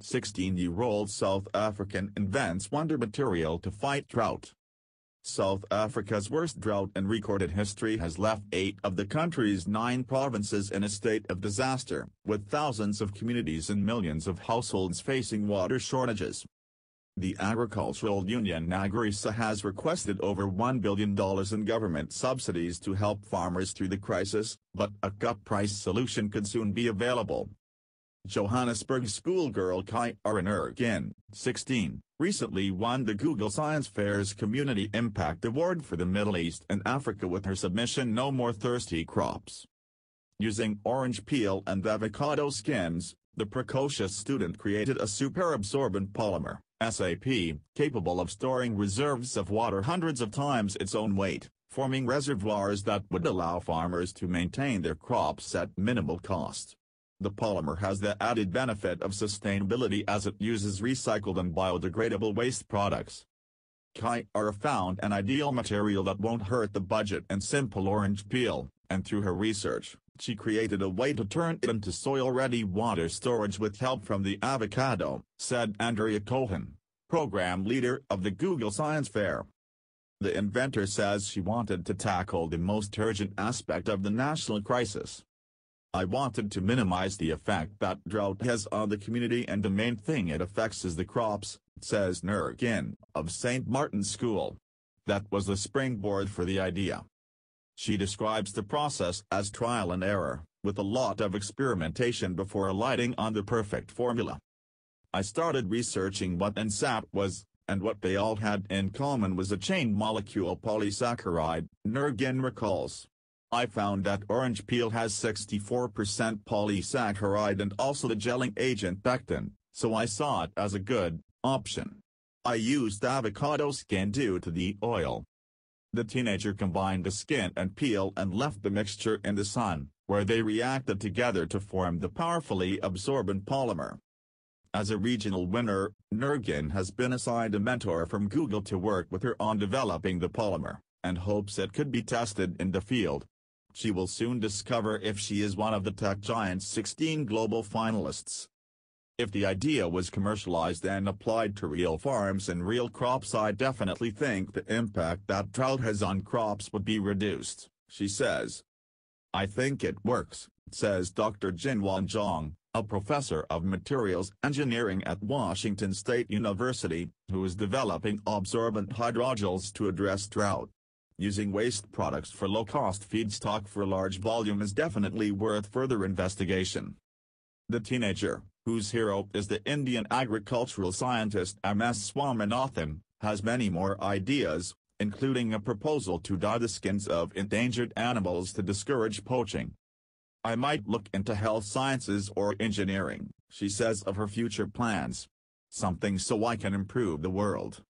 16-year-old South African invents wonder material to fight drought. South Africa's worst drought in recorded history has left 8 of the country's 9 provinces in a state of disaster, with thousands of communities and millions of households facing water shortages. The agricultural union Agriasa has requested over $1 billion in government subsidies to help farmers through the crisis, but a cut price solution could soon be available. Johannesburg schoolgirl Kyara Nurkin, 16, recently won the Google Science Fair's Community Impact Award for the Middle East and Africa with her submission "No More Thirsty Crops." Using orange peel and avocado skins, the precocious student created a super-absorbent polymer, SAP, capable of storing reserves of water hundreds of times its own weight, forming reservoirs that would allow farmers to maintain their crops at minimal cost. The polymer has the added benefit of sustainability as it uses recycled and biodegradable waste products. Kyara found an ideal material that won't hurt the budget and simple orange peel, and through her research, she created a way to turn it into soil-ready water storage with help from the avocado, said Andrea Cohen, program leader of the Google Science Fair. The inventor says she wanted to tackle the most urgent aspect of the national crisis. "I wanted to minimize the effect that drought has on the community, and the main thing it affects is the crops," says Nurkin, of St. Martin's School. That was the springboard for the idea. She describes the process as trial and error, with a lot of experimentation before alighting on the perfect formula. "I started researching what NSAP was, and what they all had in common was a chain molecule polysaccharide," Nurkin recalls. "I found that orange peel has 64% polysaccharide and also the gelling agent pectin, so I saw it as a good option. I used avocado skin due to the oil." The teenager combined the skin and peel and left the mixture in the sun, where they reacted together to form the powerfully absorbent polymer. As a regional winner, Nurkin has been assigned a mentor from Google to work with her on developing the polymer, and hopes it could be tested in the field. She will soon discover if she is one of the tech giant's 16 global finalists. If the idea was commercialized and applied to real farms and real crops, I definitely think the impact that drought has on crops would be reduced, she says. "I think it works," says Dr. Jinwan Zhang, a professor of materials engineering at Washington State University, who is developing absorbent hydrogels to address drought. Using waste products for low-cost feedstock for large volume is definitely worth further investigation. The teenager, whose hero is the Indian agricultural scientist M.S. Swaminathan, has many more ideas, including a proposal to dye the skins of endangered animals to discourage poaching. "I might look into health sciences or engineering," she says of her future plans. "Something so I can improve the world."